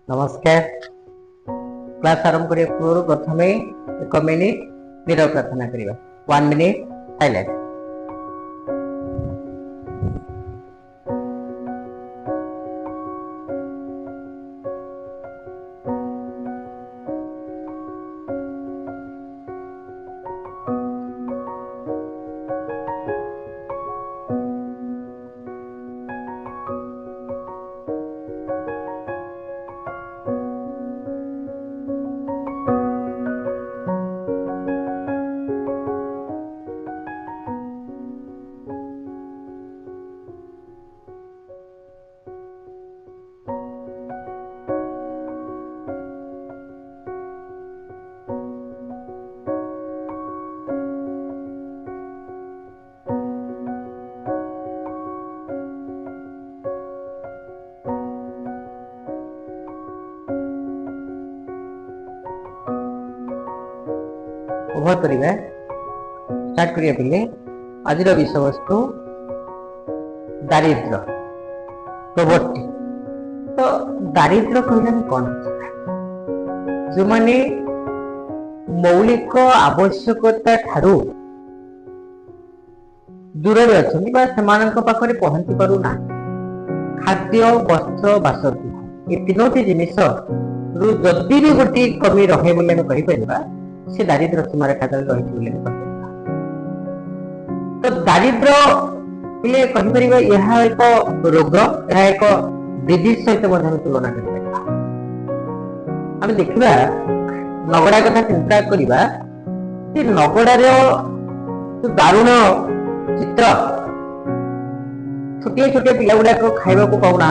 नमस्कार। क्लास आरंभ करने पूर्व प्रथम 1 मिनिट नीरव प्रार्थना करवा। 1 मिनिट साइलेंट। उभय करिबा स्टार्ट करिया पिले। आज विषय वस्तु दारिद्र प्रवर्ति। तो दारिद्र कहले कौन? जो माने मौलिक आवश्यकता ठारू दूर अच्छी पाखे पहुंची पारू ना। खाद्य वस्त्र बासगृह ये तीनोटी जिनिस जदि भी गोटे कमी रहे बोले कहीपर से दारिद्र सीमा रेखा तले रही। तो दारिद्र कहीपर यह एक रोग, यह एक डिजीज सहित तुलना कर देखा। नगड़ा कथा चिंता करवा। नगड़ार दारुण चित्र छोटे छोटे पिला गुड़ाक खाइबा को पाऊना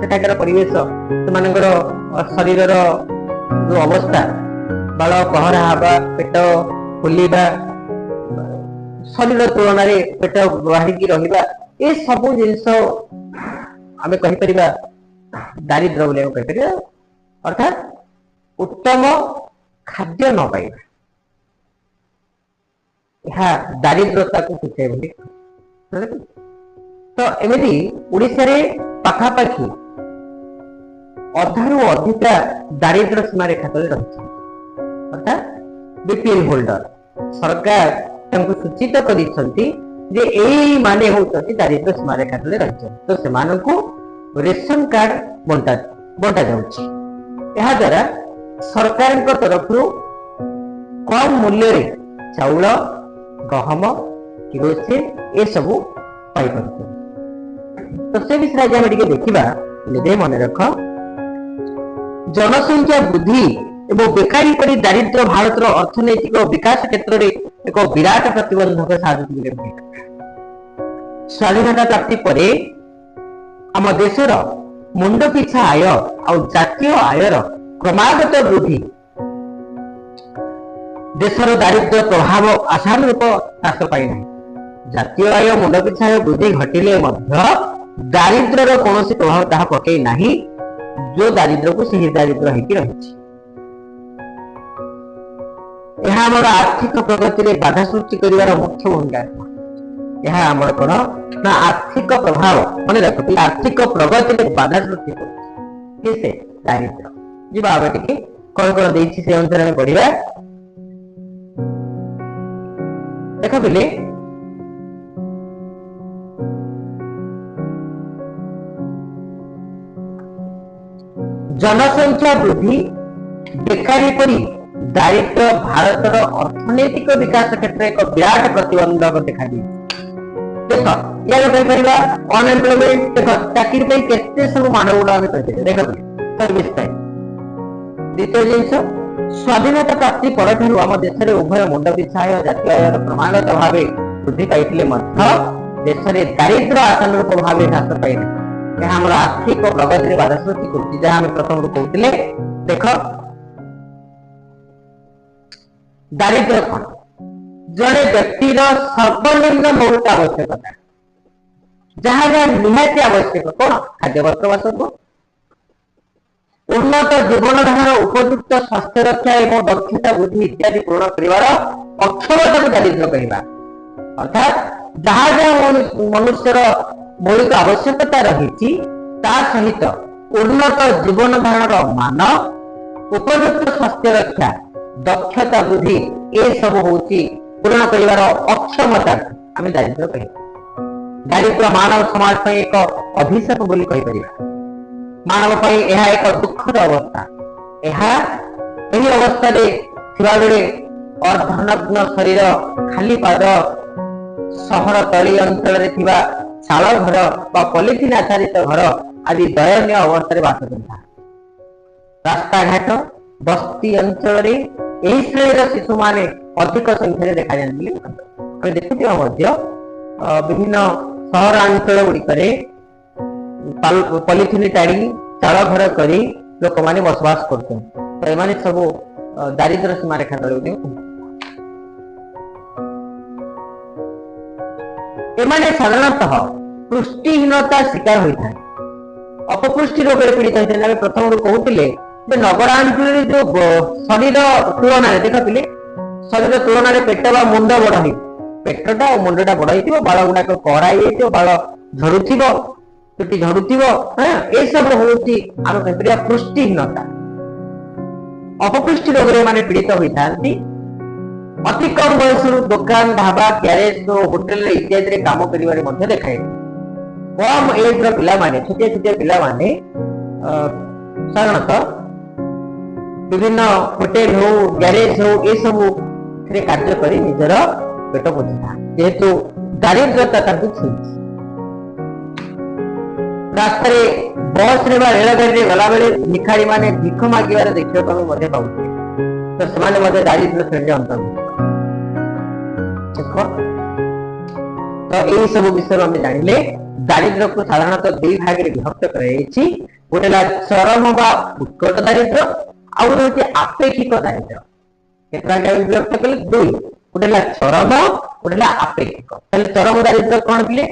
सेठाकार परिवेश से शरीर जो अवस्था बाल कहरा हवा पेट फुलवा शरीर तुलन पेट बाहरिकी रहा ये सब जिनस आम कहीपर दारिद्र बोले कहीपर। अर्थात उत्तम खाद्य न पाइबा यह दारिद्रता को सूचाए बोली। तो एमती ओडिशा रे पाखापाखि अधारू अधिका दारिद्र सीमा रेखा तले रही। अर्थात बीपीएल होल्डर सरकार सूचित कर माने होती दारिद्र सीमा रेखा तले रही। तो से रेशन कार्ड बंटा जाउछि। यह द्वारा सरकार तरफ कम मूल्य रे चाउल गहम किरोसिन ये सब पाई पार। तो से विषय आज आम देखा। मन रख जनसंख्या वृद्धि एवं बेकारी परी दारिद्र भारत अर्थनैतिक विकास क्षेत्र में एक विराट प्रतिबंधक साबित। स्वाधीनता प्राप्ति पर आम देशर मुंड पिछा आय और जातीय आयर क्रमागत वृद्धि देशर दारिद्र प्रभाव आशानुरूप ह्रास पाई। जातीय आय मुंड पिछा आय वृद्धि घटिले दारिद्र कौन प्रभाव ताहा पकई नहीं जो दारिद्र को सही दारिद्र होती रही। यह आम आर्थिक प्रगति में बाधा सृष्टि कर मुख्य भूमिका। यह आम कौन ना आर्थिक प्रभाव मन रख आर्थिक प्रगति में बाधा सृष्टि कर दारिद्र जी कौन कौन देसी से अनुसार आम पढ़ा। देख पिले जनसंख्या वृद्धि बेकारी परी दारिद्र भारत अर्थनैतिक विकास क्षेत्र एक विराट प्रतिबंधक देखा। देख या अनएम्प्लॉयमेंट देख चाकरी केते सब मानव गुड़ा देख सर्विस। द्वितीय जिनस स्वाधीनता प्राप्ति पर आम देश में उभय मुंड पिछा आय जातीय आय क्रमागत भाव वृद्धि पाई देश में दारिद्र आशानुरूप भाव ह्रास पाई। यह आर्थिक प्रगति बाधा सृष्टि कर प्रथम कहते। देख दारिद्र कौन? जड़े व्यक्तिर सर्वनिम्न मौलिक आवश्यकता जहाँ निहाती आवश्यक कौन? खाद्य वस्त्र बासगृह, उन्नत जीवन धारण, उपयुक्त स्वास्थ्य रक्षा एवं दक्षता वृद्धि इत्यादि पूर्ण कर अक्षमता को दारिद्र कहवा। अर्थात जहाँ जहाँ मनुष्यर मौलिक आवश्यकता रही सहित उन्नत जीवन धारण मान, उपयुक्त स्वास्थ्य रक्षा, दक्षता वृद्धि ये सब होची पूर्ण करिवार अक्षमता आम दारिद्र्य कह। दारिद्र्य मानव समाज पर एक अभिशाप बोली कहि परिबा। मानव पर यह एक दुखद अवस्था। यही अवस्था थिबा बेले अर्धनग्न शरीर, खाली पाद, सहर तली अंचल चाल घर बा पॉलिथिन आधारित घर आदि दयनीय अवस्था बास करता। रास्ता घाट बस्ती अंचल यही श्रेणी शिशु माने अधिक संख्यार देखा जाती। देखुवा विभिन्न सहरांचल गुड़िक पॉलिथिन टाणी चाल घर कर लोक मैंने बसवास कर सब दारिद्र सीमा रेखा तले एमाने साधारणतः पुष्टिहीनता शिकार होता है। अपपुष्टि रोग पीड़ित होते हैं। प्रथम कहते नगरांचल जो शरीर तुलन देखते शरीर तुलन पेट बा मुंड बड़ पेटटा और मुंडा बड़ हो बाल गुड़ाक कड़ा बाल झड़ू चुटी झड़ू ये सब हूँ आम कह पुष्टिहीनता। अपपुष्टि रोग पीड़ित होता अति कम बयस दुकान ढाबा ग्यारेज होटेल इत्यादि काम कर देखाए। कम एज पाने छोटे छोटे पाने साधारणतः विभिन्न होटेल हो ग्यारेज हो ये सब कार्य कर निजर पेट पोषिता जेहेतु दारिद्रता छुई। रास्ता बस रे रेलगाड़ी गला बेले भिखारी माने भिख मागिबार देखा पाते तो से दारिद्र श्रेणी अंतर्भुक्त। तो यही सब विषय में जानिले दारिद्र को साधारणतः दुई भाग में विभक्त कराई। गोटे चरम बा उत्कट दारिद्र आउ गोटे आपेक्षिक दारिद्र। केते विभक्त कले दुई गोटे चरम गोटे आपेक्षिक। चरम दारिद्र कौन बोले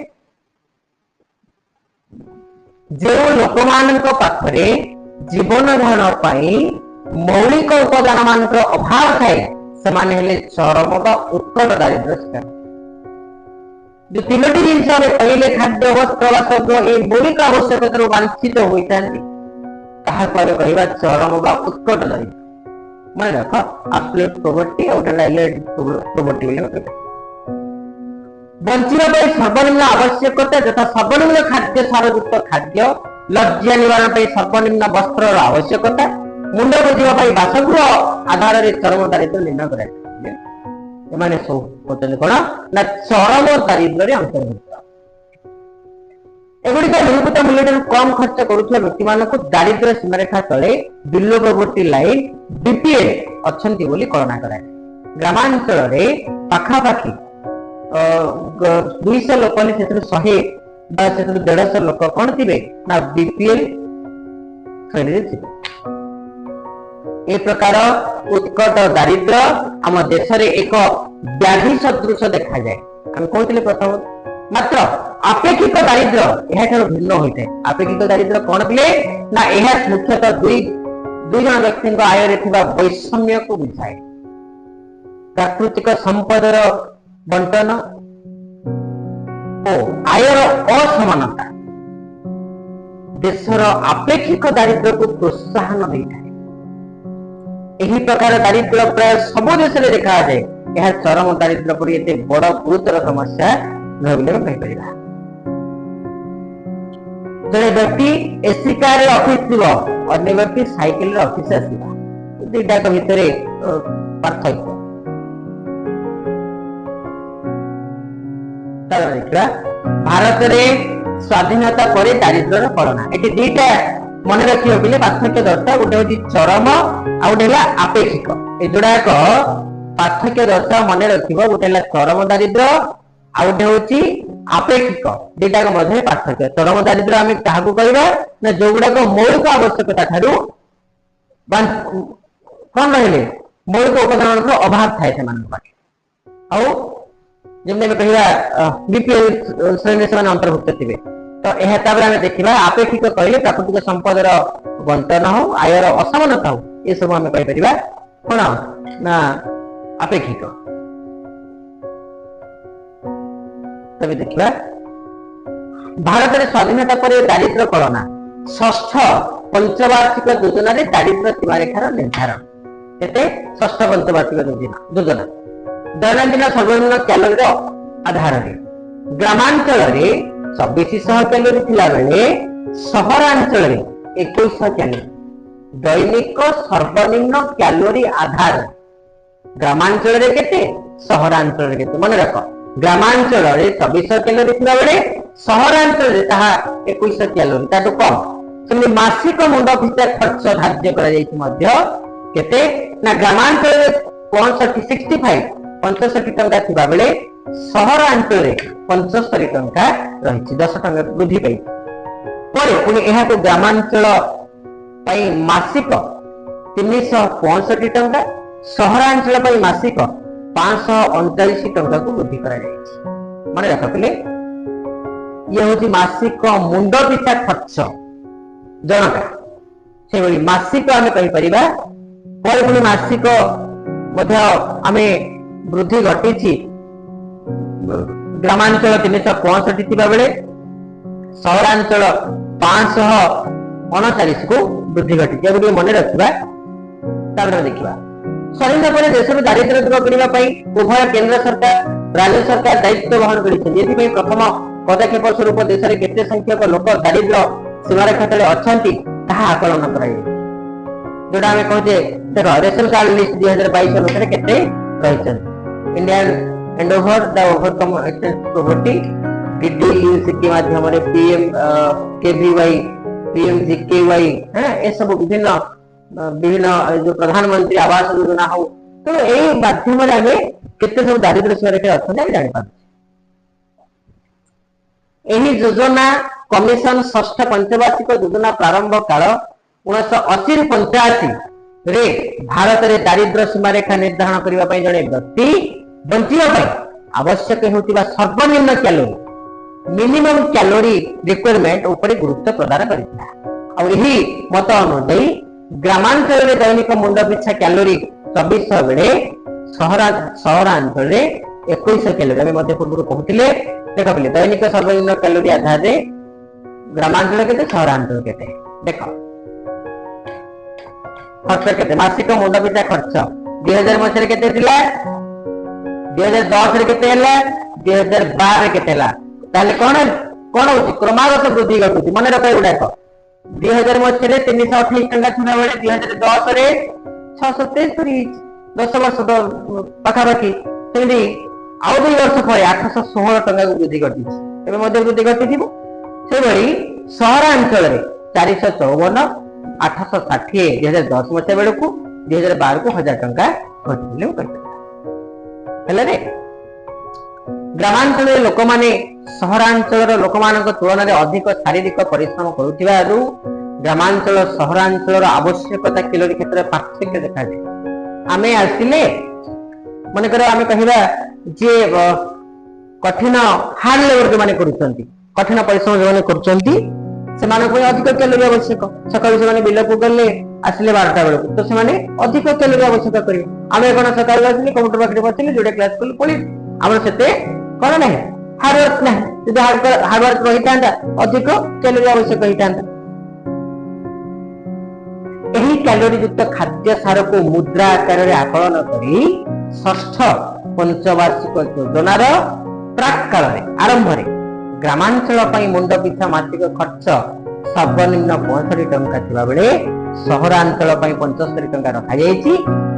जो लोक मान पाखरे जीवन धारण पाई मौलिक उपादान मान अभाव थाए से चरम बा उत्कट दारिद्र शिकार। जो तीनोटी जिनस पहले खाद्य वस्त्र बासगृह ये मौलिक आवश्यकता वांछित होता कहवा चरम बा उत्कट दारिद्र। मैं देख एब्सोल्यूट पॉवर्टी और पॉवर्टी बंचिबा सर्वनिम्न आवश्यकता तथा सर्वनिम्न खाद्य सारयुक्त खाद्य, लज्जा निवारण सर्वनिम्न वस्त्र आवश्यकता, मुंड बोझा बासगृह आधार में चरम दारिद्र निर्णय कर सब कौन ना चरम दारिद्र अंतर्भुक्त। एगुड़िक निरूपित मूल्य कम खर्च करुवा व्यक्ति मानक दारिद्र सीमारेखा तले बिलो पॉवर्टी लाइन बीपीएल अच्छा कल्पना कराए। ग्रामांचल पाखापाखि 200 लोक 100 150 लोक कौन थे ना बीपीएल श्रेणी थे। ए प्रकार उत्कट दारिद्र आम देश में एक व्याधि सदृश देखा जाए। आम कहते प्रथम मात्र आपेक्षिक दारिद्र यह भिन्न होता है। आपेक्षिक दारिद्र कौन बोले ना यह मुख्यतः दुई जन व्यक्ति आय वैषम्य को बुझाए। प्राकृतिक संपदर बंटन और आयर असमानता देशर आपेक्षिक दारिद्र को प्रोत्साहन देता है। यही प्रकार दारिद्र प्राय सब देश में देखा जाए। यह चरम दारिद्र पर एते बड़ गुरुतर समस्या कहीपर। जड़े व्यक्ति एसी कार ऑफिस जीव अन्य व्यक्ति साइकिल ऑफिस आसवा दुईटा भितर पार्थक्य। देखा भारत में स्वाधीनता पर दारिद्र कलना ये दुईटा मन रखिए बोले पार्थक्य दर्शा। गोटे हूँ चरम आ गोटे आपेक्षिक। ये जोड़ाक पार्थक्य दर्शा मन रख गोटे चरम दारिद्र आ गोटे हूँ आपेक्षिक। दुईटा मध्य पार्थक्य चरम दारिद्र आम क्या कहना जो गुड़ाक मौलिक आवश्यकता ठारू कौन रही मौलिक उपादान अभाव थाए जमी कह बीपीएल श्रेणी से अंतर्भुक्त थे। तो यह देखा आपेक्षिक कहले प्राकृतिक संपदर बंटन हो आयर असमानता हो ये सब आम कहीपर कौन ना आपेक्षिक। तब देखा भारत में स्वाधीनता पर दारिद्र कलना षष्ठ पंचवार्षिक योजना दारिद्र्य सीमारेखार निर्धारण केते षष्ठ पंचवार्षिक योजना दैनंदिन सर्वनिम्न कैलोरी आधार ग्रामांचल 2400 कैलोरी थिला बेले सहरांचल 2100 कैलोरी दैनिक सर्वनिम्न कैलोरी आधार ग्रामांचल केते सहरांचल केते मन रख ग्रामांचल 2400 कैलोरी थिला बेले सहरांचल 2100 कैलोरी ताटू कम सेमि मासिक मुंड पिछा खर्च धार्य करा जायछि मध्य केते ना ग्रामांचल 65 टंका थिबा बेले सहरांचल 75 टंका रहिछि 10 टंका वृद्धि पाई परे पुनी एहा को ग्रामांचल पई मासिक 365 टंका सहरांचल पई मासिक 539 टंका को वृद्धि करा जायछि माने रखले ये होची मासिक मुंड पिछा खर्च जनका से बड़ी मासिक आमे कहि परिबा पर पुनी मासिक मध्य आमे वृद्धि घटिछि ग्रामांचल 365 थिबा बेले सहरांचल 539 को वृद्धि घटिछि एबे मने रखिबा तापर देखिबा स्वाधीनता पर देश में दारिद्र्य दूर करबा पई उभय केंद्र सरकार राज्य सरकार दायित्व वहन करिछन जेथि पई प्रथम पदक्षेप स्वरूप देश रे केते संख्यक लोक दारिद्र्य सीमारेखा तले अछंती ताहा आकलन कराई जोडा हमें कहते देखो रेशन कार्ड लिस्ट 2022 अनुसार केते रहिछन Indian endeavour the overcome excess poverty DDUC के माध्यम रे पीएम केवीवाई पीएम जीकेवाई है ए सब विभिन्न जो प्रधानमंत्री आवास योजना हो तो ए माध्यम रे हमें केते सब दारिद्र्य सीमारेखा अछन हम जानि पाबे एही योजना कमिशन षष्ठ पंचवार्षिक योजना प्रारंभ काल 1980-85 रे भारत रे दारिद्र्य सीमारेखा निर्धारण करबा पई जणे व्यक्ति बंचिबा पई आवश्यक हेउतिबा सर्वनिम्न कैलोरी मिनिमम कैलोरी रिक्वायरमेंट ऊपर गुरुत्व प्रदान करिता और एही मत अनुसार ग्रामांचल रे दैनिक मुंड पिछा कैलोरी 2400 बेले सहरांचल रे 2100 कैलोरी हम मध्य पूर्व कहथिले देखो पहिले दैनिक सर्वनिम्न कैलोरी आधार रे ग्रामांचल केते सहरांचल केते देखो खर्च केते मासिक मुंड पिछा खर्च 2000 मसरे केते थिला 2010 रे केते हला 2012 रे केते हला ताले कोन होची क्रमागत वृद्धि घटुची मने रखै उडाक 2000 मसरे 328 टंका थिला बेले 2010 रे 673 10 वर्ष पाखा पाखी सेमि आउ 2 वर्ष पर 816 टंका को वृद्धि घटिची एबे मध्य वृद्धि घटिथिबो से बड़ी सहरांचल रे 454 860 2010 मसिया बेले को 2012 को 1000 टंका घटिले कहते हेले ग्रामांचल लोक माने सहरांचल लोक मानक तुलना रे अधिक शारीरिक परिश्रम करुथिबारु ग्रामांचल सहरांचल आवश्यकता कैलोरी क्षेत्र पार्थक्य देखा दे आमे आसिले माने करे आमे कहिबा जे कठिन हार्ड लेबर के माने करूछंती कठिन परिश्रम जे माने करूछंती से माने कोई अधिक कैलोरी आवश्यक सकाळ से माने बिल को गले आसिले 12टा बेले तो से माने अधिक कैलोरी आवश्यक करिवे आमे कोन सकाळ आसिले कंप्यूटर पाखरे बसिले जोडे क्लास कल पळी हमर सेते कोन नाही हार्ड वर्क नाही जे हार्ड वर्क रहितांदा अधिक कैलोरी आवश्यक रहितांदा एही कैलोरी युक्त खाद्य सार को मुद्रा आकार रे आकलन करी षष्ठ पंचवार्षिक योजनार प्राक काल रे आरंभ रे ग्रामांचल पई मुंड पिछा मासिक खर्च सर्वनिम्न 65 टंका थिबा बेले सहरांचल पई 75 टंका रखा जायछि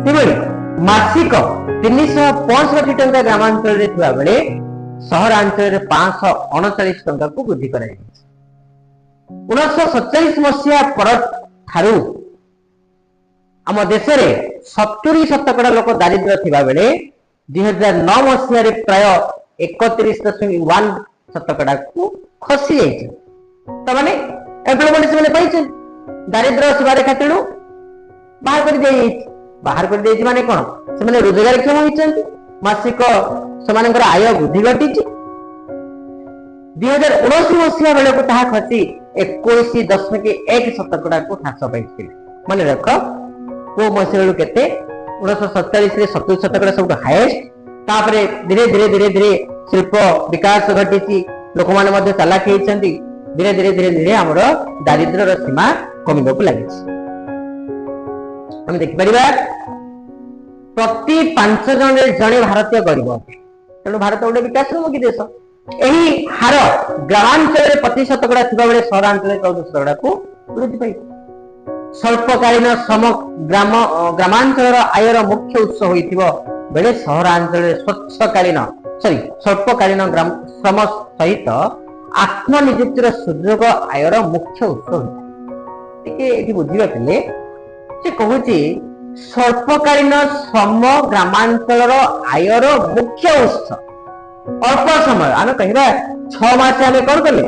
सेबेले मासिक 365 टंका ग्रामांचल रे थिबा बेले सहरांचल रे 539 टंका को वृद्धि करा जायछि 1947 मसिया पर थारु आम देश रे 70% लोक दारिद्र्य थिबा बेले 2009 मसिया रे प्राय 31.1% को खसी जाइए तो माने एम्प्लॉयमेंट से पाइछन दारिद्र्य सीमारेखा तेणु बाहर कर दे माने कोन से माने रोजगार क्षम होइछन मासिक समानकर आय वृद्धि घटी 2019 मसिया बेले को ताहा खसी 21.1% को ह्रास पाइछिले माने रख को मसिया बेले केते 1947 रे 70% सब हाईएस्ट तापरे धीरे धीरे शिल्प विकास घटी लोक माने मध्य चालाक होइछंती धीरे धीरे धीरे धीरे हमर दारिद्र्यर सीमा कमिबाकू लागिछि। हम देखिपर प्रति 5 जन जड़े भारतीय गरीब अटे। तेणु भारत गोटे विकासोन्मुखी देश। यही हार ग्रामांचल 25% थिबा बेले सहरांचल 14% को वृद्धि पाई। स्वल्पकालीन श्रम ग्रामांचल आयर मुख्य उत्स होइथिबो बेले सहरांचल स्वल्पकालीन श्रम सहित आत्मनियुक्तिर सुयोग आयर मुख्य उत्स होइଥାଏ। बुझिबा पेले से कहूची स्वल्पकालीन श्रम ग्रामांचल आयर मुख्य उत्स। अल्प समय आम कह 6 मास आम कौन कले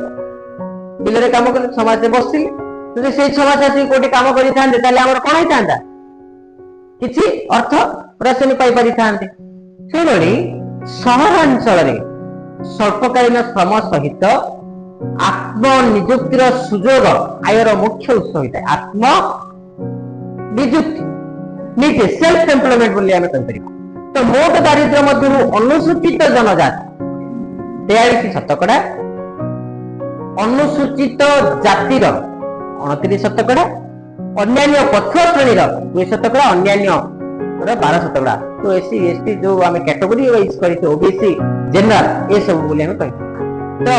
बिल काम कले 6 मास बसले से 6 मास आस कोटी काम करें कौन होता किसी अर्थ राशन पाई से सहरांचल स्वल्पकालीन श्रम सहित आत्मनियुक्तिर सुयोग आयर मुख्य उत्स होता है। आत्म नियुक्ति निजे सेल्फ एम्प्लॉयमेंट बोली आम कह। तो मोट दारिद्र्य मध्य अनुसूचित जनजाति 43%, अनुसूचित जातिर 29%, अन्यान्य पछुआ श्रेणी 2%, अन्यान्य 12%। तो एससी एसटी जो आम कैटेगरी वाइज कर ओबीसी जनरल ये सब बोली आम कह। तो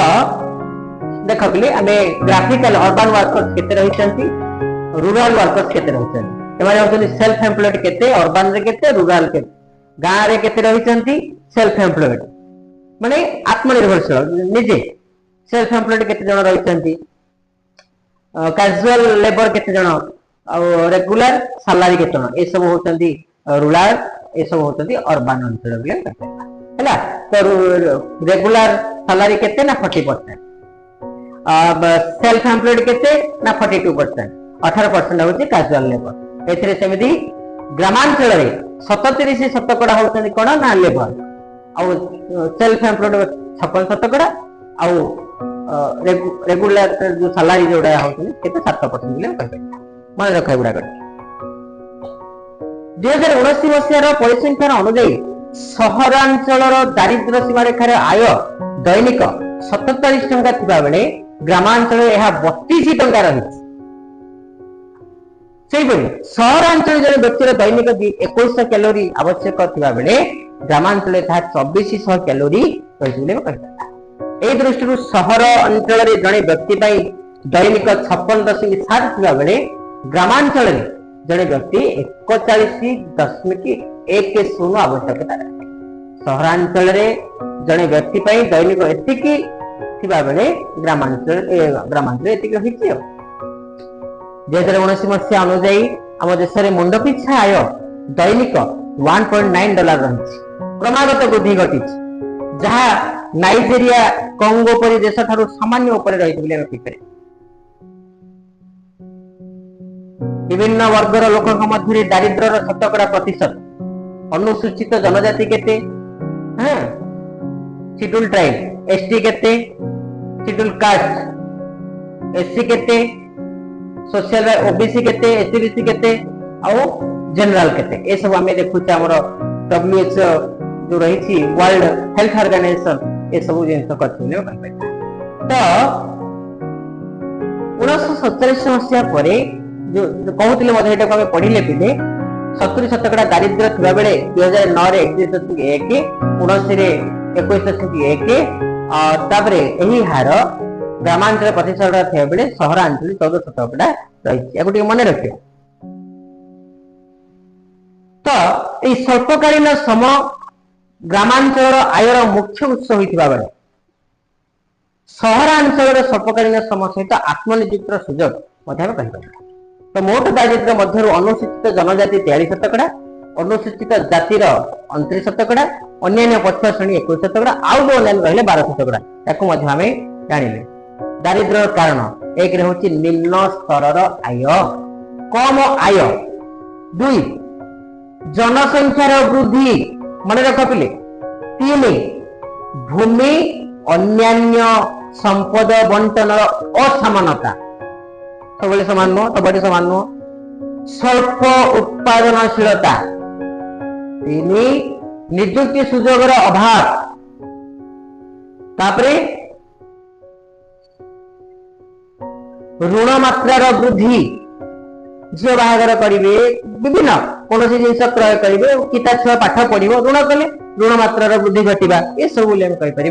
देख बोले आम ग्राफिकल अर्बन वर्कर्स केते रहिसंती, रूरल वर्कर्स केते रहिसंती। एमाने होतनी सेल्फ एम्प्लॉयड केते, अर्बन रे केते, रूरल केते, गाँ रे केते रहिसंती सेल्फ एम्प्लॉयड माने आत्मनिर्भरशील निजे सेल्फ एम्प्लॉयड केते जण रहिसंती, कैजुअल लेबर केते जण, आ रेगुलर सैलरी केते जण, ए सब होतंती रूरल, ए सब होतंती अर्बन अंचल बिले हैला। तो रेगुलर सैलरी केते ना 40%, सेल्फ एम्प्लॉयड केते ना 42%, 18% होची कैजुअल लेबर। एथिरे सेमिति ग्रामांचल रे 77% होतंती कोन ना लेबर, आ सेल्फ एम्प्लॉयड 56%, आ रेगुलर जो सैलरी जोडा होतंती केते 7% बिले कहबे। मन रखै गुडा कर 2019 मसियार परिसंख्यान अनुसार सहरांचलर दारिद्र्य सीमा रेखार आय दैनिक 47 टंका थिबा बेले ग्रामांचल यह 32 टंका रही। सहरांचल जन व्यक्तिर दैनिक 2100 कैलोरी आवश्यक थिबा बेले ग्रामांचल 2400 कैलोरी रही। दृष्टि सहर अंचल जड़े व्यक्ति दैनिक 56.7 थिबा बेले ग्रामांचल जड़े व्यक्ति 41.10 आवश्यकता। सहरांचल जड़े व्यक्ति दैनिक एतिकी थिबा बेले ग्रामांचल एतिकी रही। 2019 मसीहा अनुसार आम देश में मुंड पिछा आय दैनिक $1.9 रही। क्रमागत वृद्धि घटी जहाँ नाइजेरिया कंगो परी देश ठारू सामान्य उपर रही। विभिन्न वर्गर लोकों मध्य दारिद्र्यर 70% अनुसूचित जनजाति केते, शेड्यूल ट्राइब एसटी केते, शेड्यूल कास्ट एससी केते, सोशल ओबीसी केते, एसटीबीसी केते, आउ जनरल केते। ए सब हमें देखुचे हमर डब्ल्यूएचओ जो रही वर्ल्ड हेल्थ ऑर्गेनाइजेशन ए सब जिन करथिले। तो 1947 मसीहा परे जो कहूतिले मधे एटा को हमें पढिले पिले 70% दारिद्र्य थिबा बेले 2009 रे 31.1, 19 रे 21.1, और तापरे एही हार ग्रामांचल 25% थिबा बेले सहरांचल 14% रही। एगो मन रखियो। तो ए स्वल्पकालीन श्रम ग्रामांचल आयर मुख्य उत्स होइथिबा बेले सहरांचल स्वल्पकालीन श्रम सहित आत्मनियुक्तिर सुयोग मध्य कहि। तो मोट दारिद्र्य मध्य अनुसूचित जनजाति 43%, अनुसूचित जातिर 29%, अन्य पछुआ श्रेणी 21%, आउ जो अन्य रहिले 12%। ताकू मध्य आमे जानिले। दारिद्र्य कारण एक रे होची निम्न स्तरर आय, कम आय, 2 जनसंख्यार वृद्धि मन रख पिले, 3 भूमि अन्यान्य संपद बंटन असमानता, सब समान नुह, सबटी समान नुह, स्वल्प उत्पादनशीलता, 3 नियुक्ति सुजोगर अभाव, तापरे ऋण मात्रार वृद्धि झील बाहागर करेंगे विभिन्न कौन जिन क्रय करेंगे कि छुआ पाठ पढ़ो ऋण कले ऋण मात्रार वृद्धि घटा ये सब कहीपर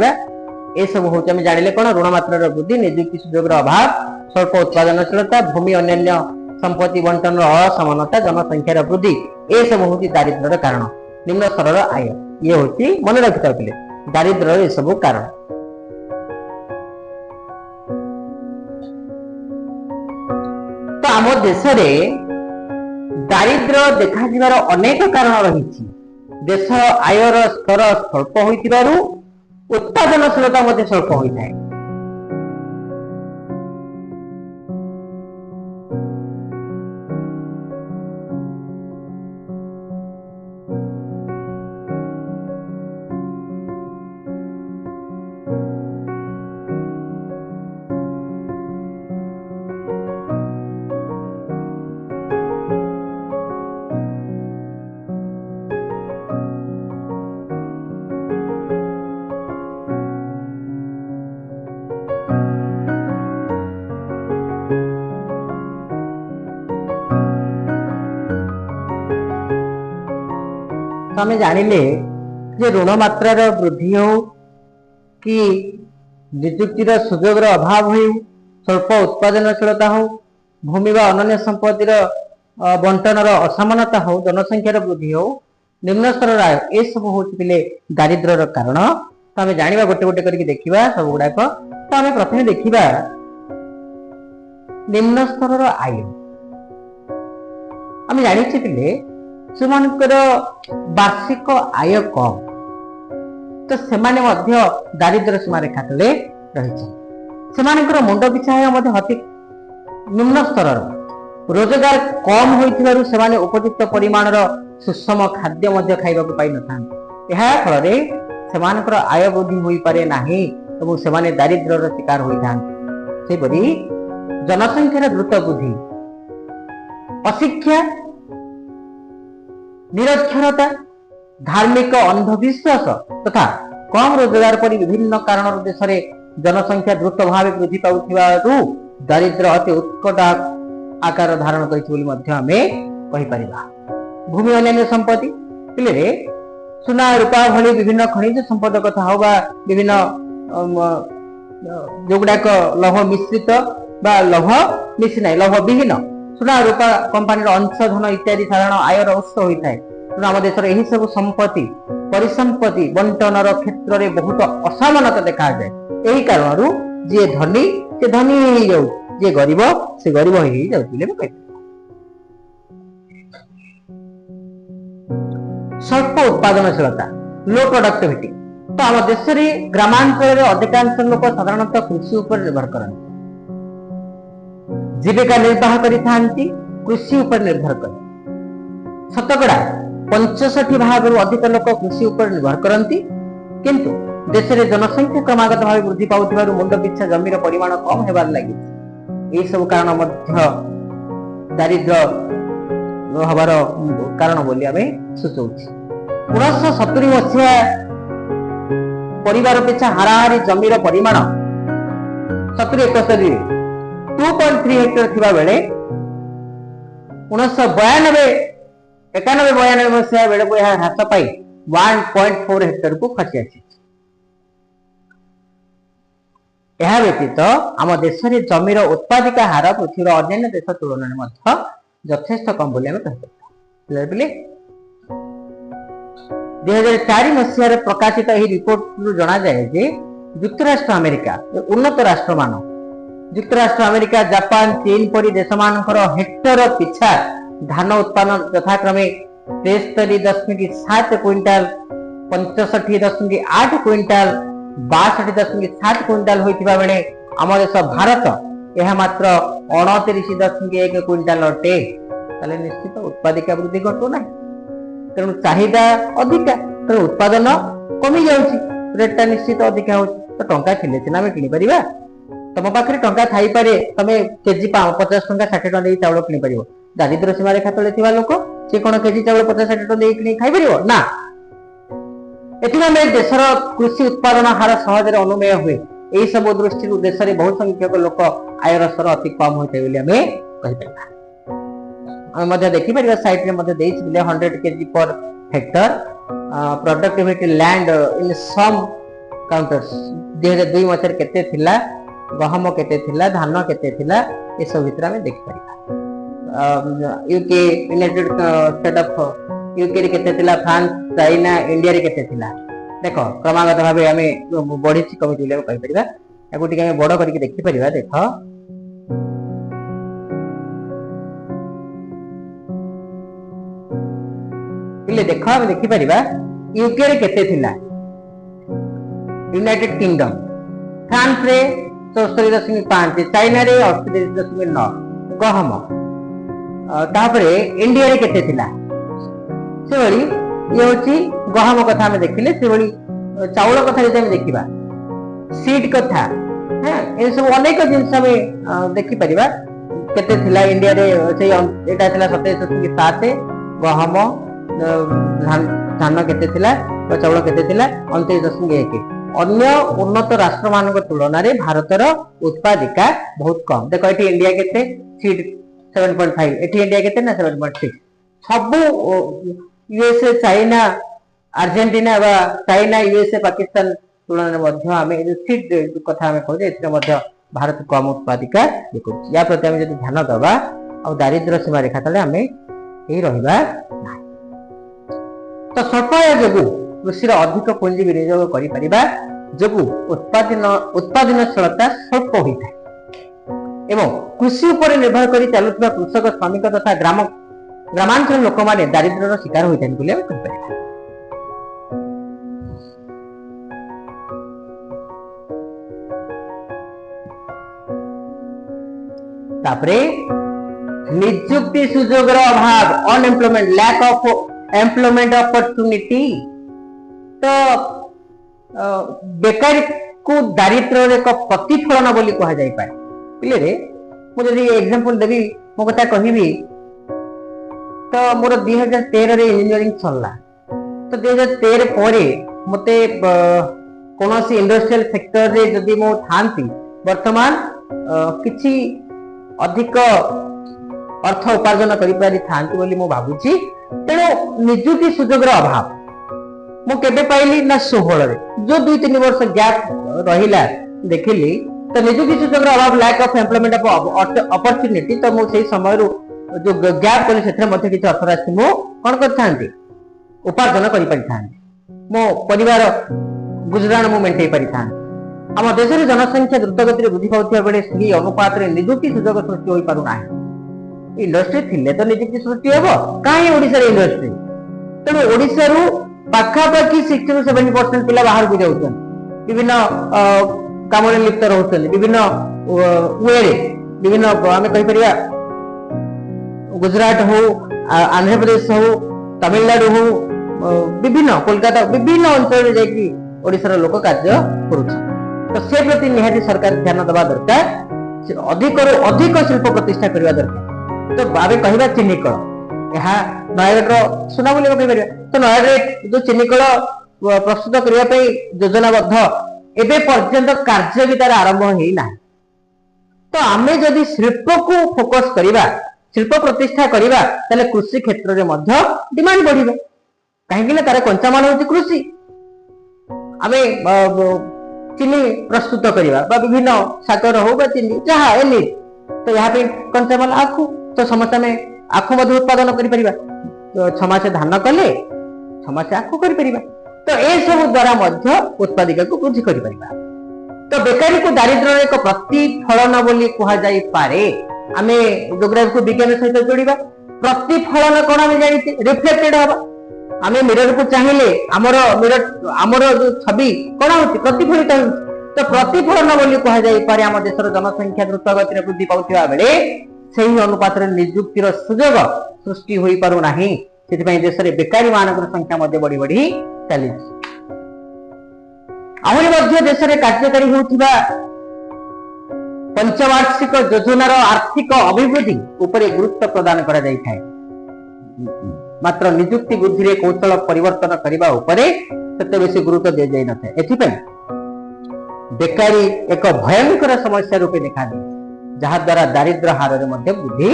ये सब हूँ जानिले कौन ऋण मात्रार वृद्धि निजुक्ति सुजोग अभाव स्वल्प उत्पादनशीलता भूमि अन्य संपत्ति बंटन असमानता जनसंख्यार वृद्धि ये सब हूँ दारिद्र्यर कारण निम्न स्तर आय ये हूँ मन रखिता दारिद्र्य ये सब कारण। तो आम देश दारिद्र्य देखा अनेक कारण रही देश आयर स्तर स्वल्प होइतिबारु उत्पादनशीलता स्वल्प होता है। आम जानिले ऋण मात्रार वृद्धि हो कि निजुक्तिर सुजोगर अभाव हो स्वल्प उत्पादनशीलता हो भूमि व अन्य संपत्तिर बंटनर असमानता हो जनसंख्यार वृद्धि हो निम्न स्तर आय ये सब हूँ दारिद्र्यर कारण। तो आम जाना गोटे गोटे करके देखा सब गुड़ाक। तो आम प्रथम देखा निम्न स्तर आय आम जानी से वार्षिक आय कम तो से दारिद्र्य सीमा रेखा तले रही मुंड पिछा आय अति निम्न स्तर रोजगार कम होइथिबारु उपयुक्त परिमाणर सुषम खाद्य खाइबा पाई नथा फल आय वृद्धि हो पारे नाही एवं से दारिद्र्यर शिकार होता जनसंख्यार द्रुत वृद्धि अशिक्षा निरक्षरता धार्मिक अंधविश्वास तथा कम रोजगार पर विभिन्न कारण देश में जनसंख्या द्रुत भाव वृद्धि पाउथिबारु दारिद्र्य अति उत्कट आकार धारण कहीपर। भूमि अन्य संपत्ति पिले सुना रूपा भली विभिन्न खनिज संपद कथा हो विभिन्न जोगुड़ाक लौह मिश्रित लौह मिशी ना लौह विहीन सुना रूपा कंपानी अंशधन इत्यादि साधारण आयर उत्स होता है। आम देश यही सब संपत्ति परिसंपत्ति बंटनर क्षेत्र में बहुत असमानता देखा जाए। यही कारण जी धनी से धनी ही जाऊ जी गरीब से गरीब ही जाऊ। स्वल्प उत्पादनशीलता लो प्रोडक्टिविटी तो आम देश में ग्रामांचल अधिकांश लोक साधारणतः कृषि उपर निर्भर करते जीविका निर्वाह करिथांती कृषि उपर निर्भर कर शतकड़ा 65% अधिक लोक कृषि उपर निर्भर करती किंतु देश में जनसंख्या क्रमागत भाव वृद्धि पाउथिबारु मुंड पिछा जमीर परिमाण कम हेबार लागि एही सब कारण मध्य दारिद्र्य हबार कारण बोली आमे सूचौछि। 1970 मसीहा परिवार पिछा हाराहारी जमीर परिमाण 70-71 2.3 हेक्टर थिबा बेले 1992 मसीहा बेले को यह ह्रास पाई 1.4 हेक्टर को खसी आसी। यह व्यतीत आम देश में जमीर उत्पादिका हार पृथ्वी अन्य देश तुलन में यथेष्ट कम बोली कहीपर। 2004 मसीह प्रकाशित यह रिपोर्ट जना जाए जे युक्तराष्ट्र अमेरिका उन्नत राष्ट्र मान युक्तराष्ट्र अमेरिका जापान चीन परी देश मानकर हेक्टर पिछा धान उत्पादन यथाक्रमे 73.7 क्विंटाल 65.8 क्विंटाल 62.7 क्विंटाल होइतिबा बेले आम देश भारत यह मात्र 29.1 क्विंटाल अटे। ताले निश्चित उत्पादिका वृद्धि घटू ना तेणु चाहिदा अधिका तेणु उत्पादन कमी जाउछि रेटटा निश्चित अधिका हो तो टंका थिले सिना आमे किनि परिबा। तुम पाखे टंका थाई पारे तमे केजी 50 टंका 60 टंका दे चावल किनि परिबो। दारिद्र्य सीमा रेखा तले थिबा लोक से कोन केजी चावल 50-60 टंका दे किनि खाइ परिबो ना। एथिना में देशर कृषि उत्पादन हार सहज अनुमेय हुए यही सब दृष्टि देश में बहुत संख्यक लोक आयर स्तर अति कम होता है देखिपर साइट रे 100 kg पर hectare productivity land in some countries 2002 मसीह केते थिला गहम केते थिला धान केते थिला ए सब भितर में देखि परिबा UK United State of UK रे केते थिला फ्रांस चाइना इंडिया रे केते थिला देखो क्रमागत भाबे हमें बढी छि कमिटी ले कहि परिबा एगो टिके हमें बड़ करके देखि परिबा देखो इले देखो हम देखि परिबा यूके रे केते थिला यूनाइटेड किंगडम फ्रांस रे 74.5 चाइना रे 38.9 गहम तापरे इंडिया रे केते थिला से बड़ी ये होची गहम कथा हम देखिले से बड़ी चाउल कथा जे हम देखिबा सीड कथा हां ए सब अनेक जिंस में देखि परिबा केते थिला इंडिया रे से एटा थिला 27.7 गहम धान केते थिला चाउल केते थिला 29.1 अन्य उन्नत राष्ट्र मानक तुलन में भारतर उत्पादिका बहुत कम देखो ये इंडिया केते सीड 7.5 एटी इंडिया केते ना 7.6 सब यूएसए चाइना अर्जेंटीना बा चाइना यूएसए पाकिस्तान तुलन में मध्य हमें सीड कथा हमें कहजे एते मध्य भारत कम उत्पादिका देखो या प्रति हम यदि ध्यान दबा और दारिद्र्य सीमा रेखा तले हमें एही रहिबा नाही तो स्वल्पाय जोगु कृषि अधिक पुंजी विनियोग करिपरिबा जोगु उत्पादनशीलता स्वल्प होता है एवं कृषि उपर निर्भर करी चलुवा कृषक श्रमिक तथा ग्रामांचल लोक माने दारिद्र्यर शिकार होता है बोले कहिपरिबा तापरे नियुक्ति सुजोगर अभाव unemployment lack of employment opportunity तो बेकारी को दारिद्र्य एक प्रतिफलन बोली कहा जाय पाए पिले मुझे एग्जांपल देबी मो कथा कहबी तो मोर 2013 रे इंजीनियरिंग चलला तो 2013 परे मते कोनोसी इंडस्ट्रियल सेक्टर रे जदी मो थांती वर्तमान किछि अधिक अर्थ उपार्जन करि पारि थांती बोली मो भाबुची तेनो निजुक्ति सुजोगर अभाव मु केबे पाइली ना 16 रे जो 2-3 वर्ष गैप रहिला देखिली तो निजुक्ति सुजोगर अभाव lack of employment of opportunity तो मु सेही समय रो जो गैप कले सेथरे मध्ये किछ अर्थ राशि मु कोन करथांती उपार्जन करि परिथांती मो परिवार गुजराण मु मेंटेई परिथांती हम देश रे जनसंख्या द्रुत गति रे वृद्धि पाउथिया बेले सही अनुपात रे निजुक्ति सुजोग सृष्टि होई पारु नाही इंडस्ट्री थिले तो निजुक्ति सृष्टि हेबो काहे ओडिसा रे इंडस्ट्री तेणु ओडिसा रु पाखापाखि 60-70% पिला बाहर को जाउछन विभिन्न काम रे लिप्त रहउछन विभिन्न वे रे विभिन्न आमे कहि परिया गुजरात हो आंध्र प्रदेश हो तमिलनाडु हो विभिन्न कोलकाता विभिन्न अंचल रे जाकी ओडिसा रो लोक कार्य करूछ तो से प्रति निहाती सरकार ध्यान देबा दरकार अधिक रो अधिक शिल्प प्रतिष्ठा करबा दरकार तो आमे कहिबा चीनी कल यह नयगढ़ सुना बोली कहि परिया तो नयगढ़ जो चीनी कल प्रस्तुत करबा पई योजनाबद्ध एबे पर्यंत कार्य भी तार आरंभ हेई ना तो आमे जदि शिल्प को फोकस करिबा शिल्प प्रतिष्ठा करिबा तले कृषि क्षेत्र रे मध्य डिमांड बढ़िबो काहे कि तार कंचा माल होची कृषि आमे चीनी प्रस्तुत करिबा बा विभिन्न साकर हो बा चीनी जहा एनी तो यहाँ पे कंचा माल आखु तो समस्या में आखु मध्य उत्पादन करि परिबा तो 6 मास धान कले 6 मास आखु करि परिबा तो ए सब द्वारा मध्य उत्पादिका को वृद्धि करि परिबा तो बेकारी को दारिद्र्य एक प्रतिफलन बोली कहा जाई पारे आमे जोग्राफी को विज्ञान सहित जोड़िबा प्रतिफलन कोन आमे जानि रिफ्लेक्टेड होबा आमे मिरर को चाहिए आमर जो छवि कोन होती प्रतिफलित हो तो प्रतिफलन बोली कहा जाई पारे आम देशर जनसंख्या द्रुत गति रे वृद्धि पाउथिबा बेले सही अनुपात रे नियुक्तिर सुजोग सृष्टि होई पारु नाही सेति पई देश रे बेकारी मानकर संख्या मध्ये बढ़ी बढ़ी चली आहुरी मध्ये देश रे कार्यकारी होउथिबा पंचवार्षिक योजनार आर्थिक अभिवृद्धि उपरे गुरुत्व प्रदान करा जाई थाए मात्र नियुक्ति वृद्धि रे कौशल परिवर्तन करबा उपरे सेते बेसी गुरुत्व दे जाई नथे एथि पई बेकारी एक भयंकर समस्या रूपे देखा दी जहा द्वारा दारिद्र्य हार में वृद्धि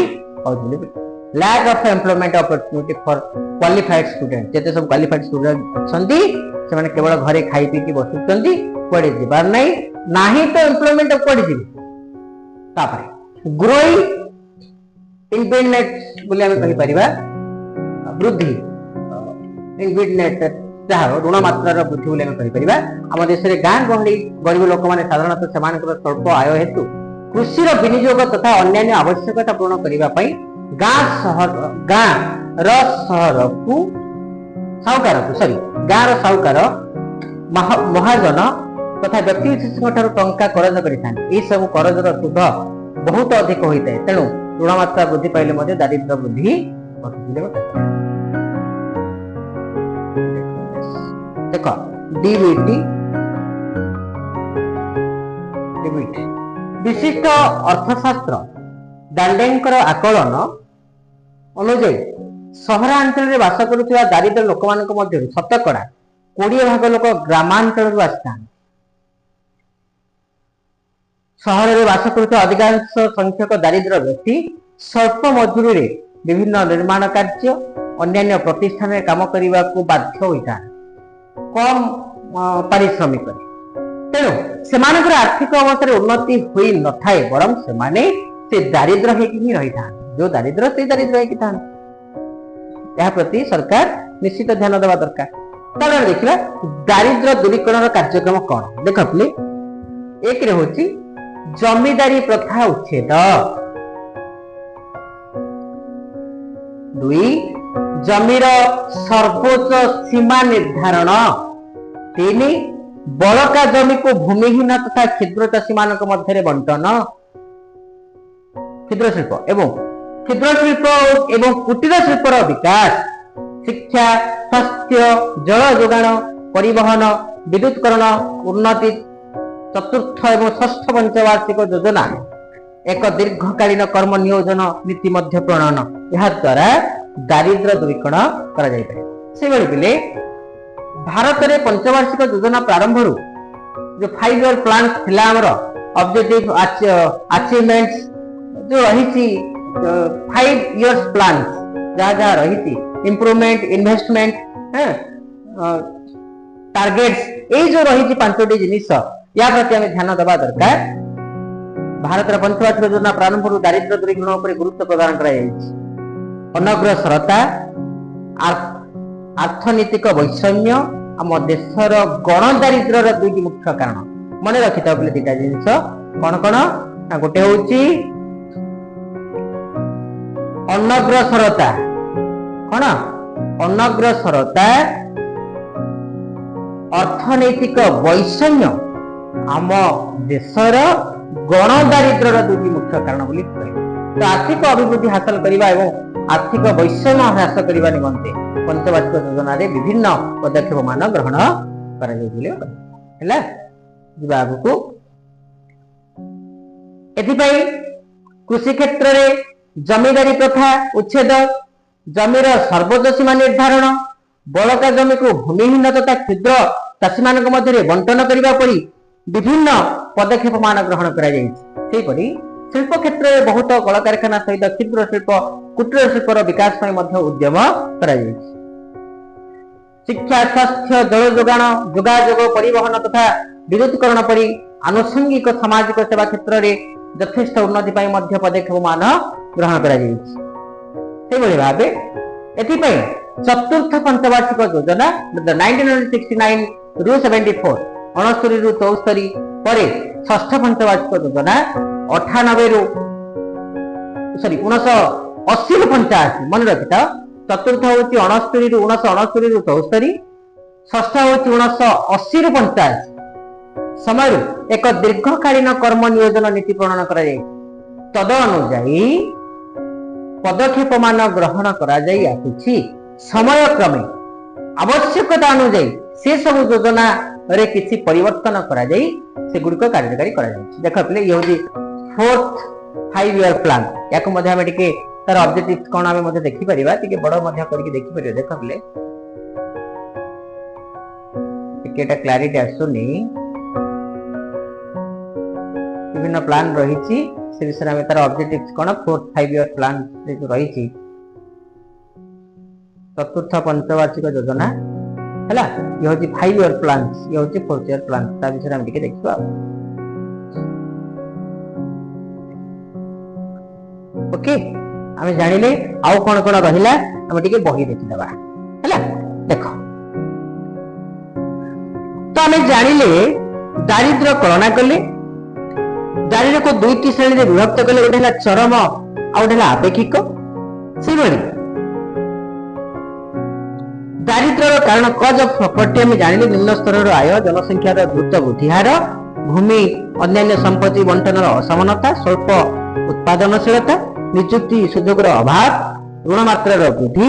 lack of employment opportunity for qualified student जेते सब क्वालिफाइड स्टूडेंट अछंती से माने केवल घरे खाई पी की बसुचंती कोडे जिबार नाही नाही तो एम्प्लॉयमेंट कोडे जिबे तापर ग्रोइंग इनबिटनेस बोले हम कहि परिबा वृद्धि इनबिटनेस जहाँ ऋण मात्रार वृद्धि बोले हम कहि परिबा हम देश रे गां गहली गरीब लोक माने साधारणतः सेमानकर स्वल्प आय हेतु कृषि विनियोग तथा अन्य आवश्यकता पूर्ण करने गाँ सहर को साहूकार सॉरी गाँव साहूकार महाजन तथा व्यक्ति विशेष टंका करज कर सब करजर सुध बहुत अधिक होता है तेणु ऋण मात्रा वृद्धि पाइले दारिद्र्य वृद्धि देख डीबीटी विशिष्ट अर्थशास्त्र डाल्डेंकर आकलन अनुजाई सहरांचल में बास करुवा दारिद्र लोक मध्य शतकड़ा 20 भाग लोक ग्रामांचल आसता सहर में बास करुवा अधिकांश संख्यक दारिद्र व्यक्ति स्वल्प मजूरी विभिन्न निर्माण कार्य अन्य प्रतिष्ठान में काम करने को बाध्य होता कम पारिश्रमिक तेणु से आर्थिक अवस्था उन्नति हुई न थाए बरं से दारिद्र ही रही था जो दारिद्र से दारिद्र था यह प्रति सरकार निश्चित ध्यान देवा दरकार तार देखा दारिद्र दूरीकरण कार्यक्रम कौन देख एक रे होची जमीदारी प्रथा उच्छेद 2 जमीर सर्वोच्च सीमा निर्धारण 3 बड़का जमी को भूमिहीन तथा क्षुद्र चाषी मान मध्य बंटन क्षुद्र शिल्प एवं कुटीर शिल्पर विकास शिक्षा स्वास्थ्य जल जोगाण परिवहन विद्युतकरण उन्नति चतुर्थ एवं षष्ठ पंचवार्षिक योजना एक दीर्घकालीन कर्म नियोजन नीति मध्य प्रणयन यह द्वारा दारिद्र्य दूरीकरण करा जाय पारे से बेले भारत में पंचवार्षिक योजना प्रारंभ जो 5 ईयर प्लान थिला हमर ऑब्जेक्टिव अचीवमेंट्स जो रही 5 इयर्स प्लान जहाँ जहाँ रही इम्प्रूवमेंट इन्वेस्टमेंट टार्गेट्स ये जो रही 5टी जिनिस या प्रति आम ध्यान देवा दरकार भारत पंचवार्षिक योजना प्रारंभ दारिद्र्य दूरीकरण पर गुरुत्व प्रदान कर अनग्रसरता अर्थनीतिक वैषम्य आम देशर गण दारिद्र्यर 2टी मुख्य कारण मन रखी था बोले 2टा जिनिस कौन कौन गोटे हूँ अनग्रसरता कौन अनग्रसरता अर्थनैतिक वैषम्य आम देशर गण दारिद्र्यर 2टी मुख्य कारण बोली तो आर्थिक अभिवृद्धि हासिल करने एवं आर्थिक वैषम्य ह्रास करने निमंते पंचवार्षिक योजना रे विभिन्न पदक्षेप मान ग्रहण कर कृषि क्षेत्र में जमीदारी प्रथा उच्छेद जमीर सर्वोच्च सीमा निर्धारण बड़का जमी को भूमिहीन तथा क्षुद्र चाषी मान मध्य बंटन करने परी विभिन्न पदक्षेप मान ग्रहण कर शिल्प क्षेत्र में बहुत कल कारखाना सहित क्षुद्र शिल्प कुटीर शिल्पर विकास उद्यम कर शिक्षा स्वास्थ्य जल जोगाण जोगाजोग परिवहन तथा विद्युतकरण परी आनुषंगिक सामाजिक सेवा क्षेत्र में यथेष्ट उन्नति पदक्षेप मान ग्रहण कर भाव एथिपाई चतुर्थ पंचवार्षिक योजना 1969 ରୁ 74 69 ରୁ 74 पर षष्ठ पंचवार्षिक योजना 98 ରୁ 1980 ରୁ 85 मन रखिता चतुर्थ हूँ 69 ରୁ 1969 ରୁ 74 षष्ठ हूँ 1980 ରୁ 85 समय एक दीर्घकालीन कर्म नियोजन नीति प्रणयन कर तद अनुजाई पदक्षेप मान ग्रहण करा जाई आसुछि समय क्रमे आवश्यकता अनुजाई से सब योजना रे किसी परिवर्तन करा जाई से गुडिक कार्यकारी करा जाई देख पले ये होजी 4th 5 ईयर प्लान याको मध्ये हम टिके तार ऑब्जेक्टिव कोन हम मध्ये देखि परिबा टिके बड़ मध्ये करके देखि परिबा देख पले टिके टा क्लैरिटी आसुनी विभिन्न प्लान रही से विषय में तार ऑब्जेक्टिव्स कौन 4-5 ईयर प्लान जो रही चतुर्थ पंचवार्षिक योजना है ये हूँ 5 ईयर प्लान ये हूँ 4th ईयर प्लान ता विषय में देखा ओके आम जानिले आउ कौन कौन रहा आम टे बही देखीदबा है देख तो आम जानिले दारिद्र कलना कले दारिद्र को 2टी श्रेणी विभक्त कले गोटे चरम आउटे आपेक्षिक से दारिद्र कारण कज ऑफ प्रॉपर्टी आम जानिले निम्न स्तर आय जनसंख्या द्रुत वृद्धि हार भूमि अन्य संपत्ति बंटन असमानता स्वल्प उत्पादनशीलता निजुक्ति सुजोग अभाव ऋण मात्रा वृद्धि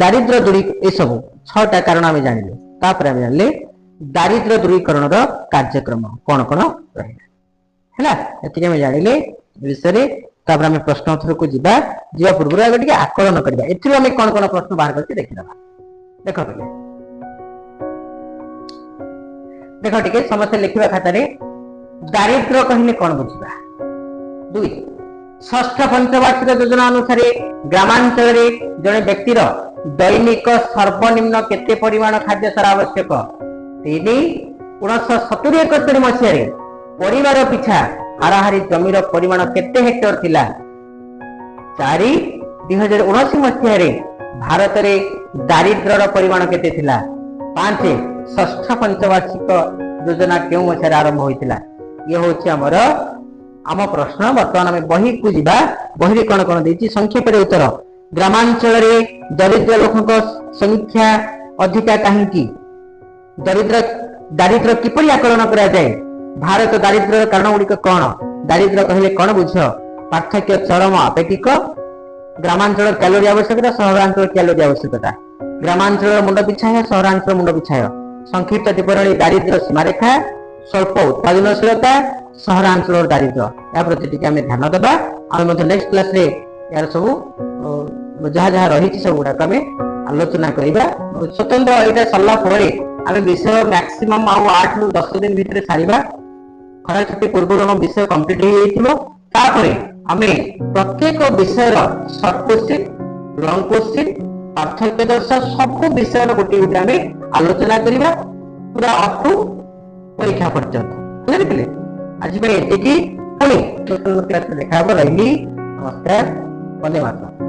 दारिद्र दूरी ये सब 6टा कारण आम जानिले तापर आम जानिले दारिद्र दूरीकरण कार्यक्रम कौन कौन रहा है आम जानिले विषय तापर आम प्रश्न उत्तर को जीवा पूर्व आगे टिके आकलन करबा एथिरो आम कौन कौन प्रश्न बाहर करके देखिदबा देखो देखो टिके समस्त लिखिबा खाता रे दारिद्र कहले कौन बुझिबा 2 षष्ठ पंचवार्षिक योजना अनुसार ग्रामांचल जड़े व्यक्तिर दैनिक सर्वनिम्न केते परिमाण खाद्य सार आवश्यक 3 1970 71 मसीह परिवार पिछा हाराहारी जमीर परिमाण केते हेक्टर थिला 4 2019 मसीह भारत रे दारिद्र परिमाण केते थिला 5 षष्ठ पंचवार्षिक योजना केउ मसीह आरंभ होइतिला ये होछि हमर आम प्रश्न बर्तमान आम बही को जीवा बही कौन कौन देती संक्षेप उत्तर ग्रामांचल दरिद्र लोक संख्या अधिका कहीं दारिद्र किपरि आकलन करा जाए भारत दारिद्र कारण गुड़िक कौन दारिद्र कहले कौन बुझ पार्थक्य चरम आपेक्षिक ग्रामांचल कैलोरी आवश्यकता सहरांचल कैलोरी आवश्यकता ग्रामांचल मुंड पिछा है सहरांचल मुंड पिछा है संक्षिप्त टिप्पणी दारिद्र सीमारेखा स्वल्प उत्पादनशीलता सहरांचल दारिद्र या प्रति टिके आम ध्यान देवा आम नेक्स्ट क्लास रे यार सब जहाँ जहाँ रही सब गुड़ाक आम आलोचना करवा स्वतंत्र यहाँ सरला आम विषय मैक्सिमम 8 ରୁ 10 दिन भितर सारिबा खरा छुट्टी पूर्व विषय कंप्लीट हो आम प्रत्येक विषय सर्ट क्वेश्चन लॉन्ग क्वेश्चन पार्थक्य दर्श सब विषय गोटे गोटे आम आलोचना करवा पूरा अप टू परीक्षा पर्यंत बुझे आज पुणी देखा रही नमस्कार वंदे मातरम।